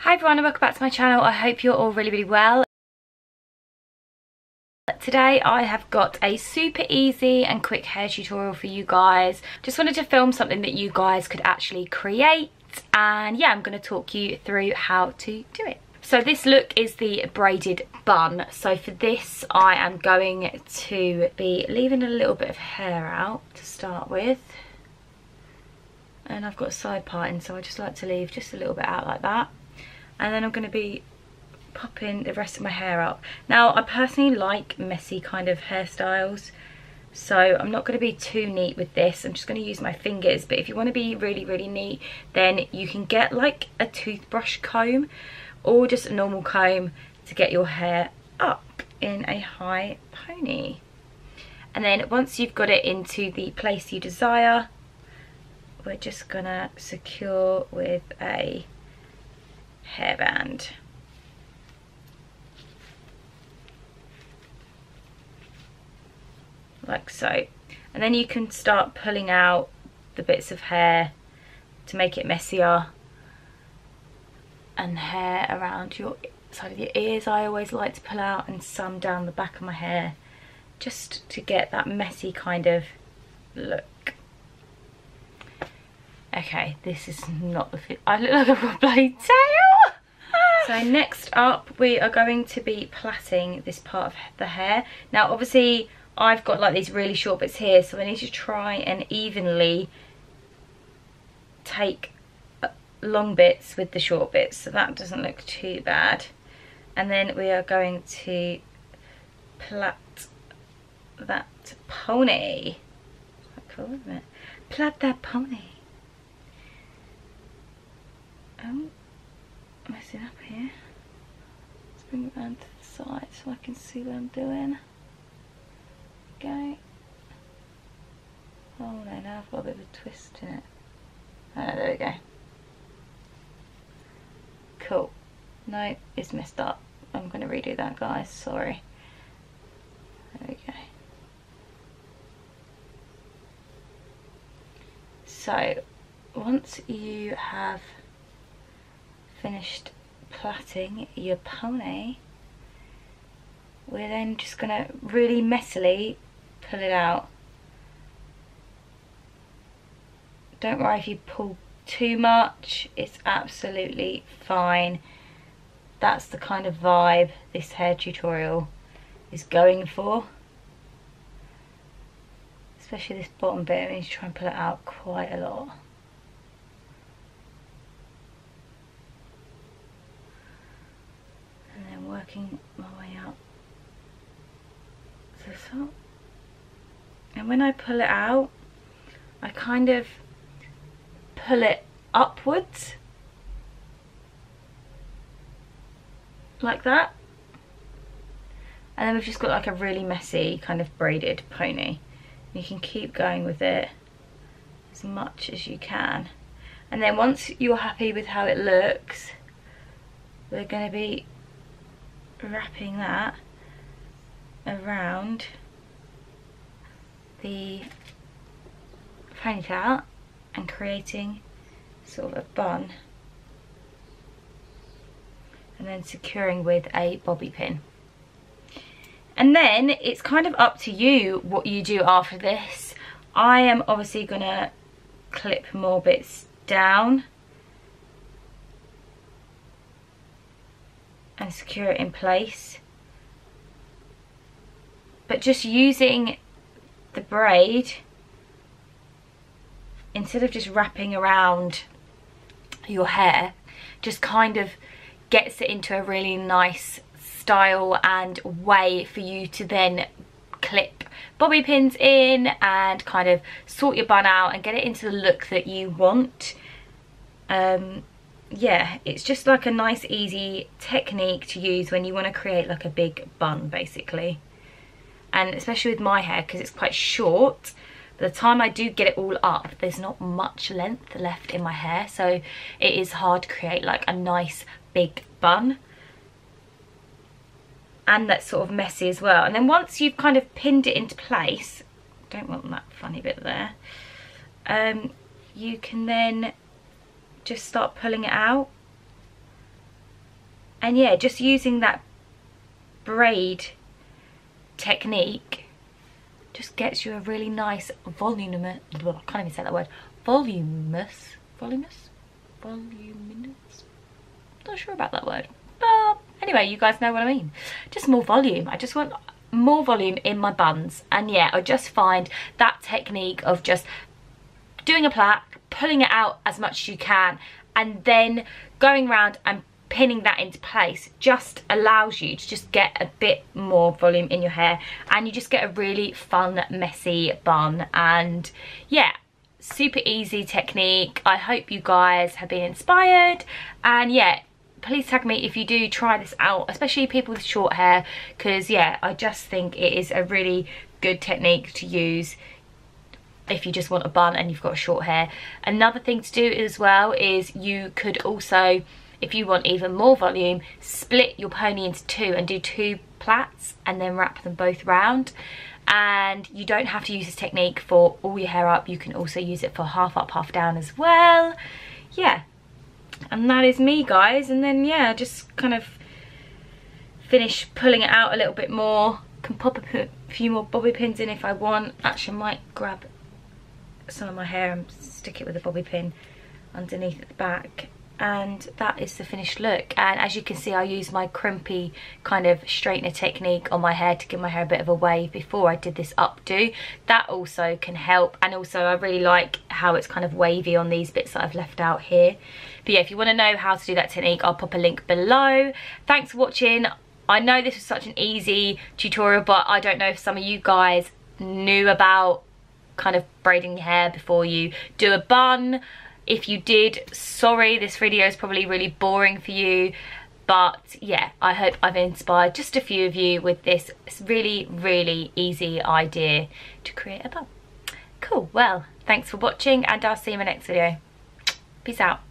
Hi everyone and welcome back to my channel. I hope you're all really well. Today I have got a super easy and quick hair tutorial for you guys. Just wanted to film something that you guys could actually create, and yeah, I'm going to talk you through how to do it. So this look is the braided bun. So for this I am going to be leaving a little bit of hair out to start with. And I've got side parting, so I just like to leave just a little bit out like that. And then I'm going to be popping the rest of my hair up. Now I personally like messy kind of hairstyles, so I'm not going to be too neat with this. I'm just going to use my fingers, but if you want to be really neat, then you can get like a toothbrush comb or just a normal comb to get your hair up in a high pony. And then once you've got it into the place you desire, we're just gonna secure with a hairband. Like so. And then you can start pulling out the bits of hair to make it messier, and hair around your side of your ears I always like to pull out, and some down the back of my hair, just to get that messy kind of look. Okay, this is not the fit. I look like I've got a bloody tail. So next up we are going to be plaiting this part of the hair. Now obviously I've got like these really short bits here, so I need to try and evenly take long bits with the short bits, so that doesn't look too bad. And then we are going to plait that pony. Quite cool, isn't it? Plait that pony. Oh, messing up here. Let's bring it round to the side so I can see what I'm doing. Okay. Oh no, now I've got a bit of a twist in it. Oh, there we go. Cool. No, it's messed up. I'm going to redo that, guys. Sorry. There we go. So, once you have finished plaiting your pony, we're then just going to really messily pull it out. Don't worry if you pull too much, it's absolutely fine. That's the kind of vibe this hair tutorial is going for. Especially this bottom bit, I need to try and pull it out quite a lot. And then working my way up to the top. And when I pull it out, I kind of pull it upwards like that, and then we've just got like a really messy kind of braided pony. You can keep going with it as much as you can, and then once you're happy with how it looks, we're going to be wrapping that around the ponytail and creating sort of a bun, and then securing with a bobby pin. And then it's kind of up to you what you do after this. I am obviously gonna clip more bits down and secure it in place, but just using the braid, instead of just wrapping around your hair, just kind of gets it into a really nice style and way for you to then clip bobby pins in and kind of sort your bun out and get it into the look that you want. Yeah, it's just like a nice easy technique to use when you want to create like a big bun basically. And especially with my hair, because it's quite short, by the time I do get it all up, there's not much length left in my hair, so it is hard to create like a nice big bun. And that's sort of messy as well. And then once you've kind of pinned it into place, don't want that funny bit there, you can then just start pulling it out And yeah, just using that braid technique just gets you a really nice voluminous, I can't even say that word, voluminous, not sure about that word, but anyway, you guys know what I mean. Just more volume. I just want more volume in my buns. And yeah, I just find that technique of just doing a plait, pulling it out as much as you can, and then going around and pinning that into place just allows you to just get a bit more volume in your hair, and you just get a really fun, messy bun. And yeah, super easy technique. I hope you guys have been inspired, and yeah, please tag me if you do try this out, especially people with short hair, because yeah, I just think it is a really good technique to use if you just want a bun and you've got short hair. Another thing to do as well is you could also, if you want even more volume, split your pony into two and do 2 plaits and then wrap them both round. And you don't have to use this technique for all your hair up, you can also use it for half up, half down as well. Yeah, and that is me, guys. And then yeah, just kind of finish pulling it out a little bit more. Can pop a few more bobby pins in if I want. Actually, I might grab some of my hair and stick it with a bobby pin underneath at the back. And that is the finished look. And as you can see, I use my crimpy kind of straightener technique on my hair to give my hair a bit of a wave before I did this updo. That also can help, and also I really like how it's kind of wavy on these bits that I've left out here. But yeah, if you want to know how to do that technique, I'll pop a link below. Thanks for watching. I know this was such an easy tutorial, but I don't know if some of you guys knew about kind of braiding your hair before you do a bun. If you did, sorry, this video is probably really boring for you, but yeah, I hope I've inspired just a few of you with this really, really easy idea to create a bun. Cool, well, thanks for watching, and I'll see you in my next video. Peace out.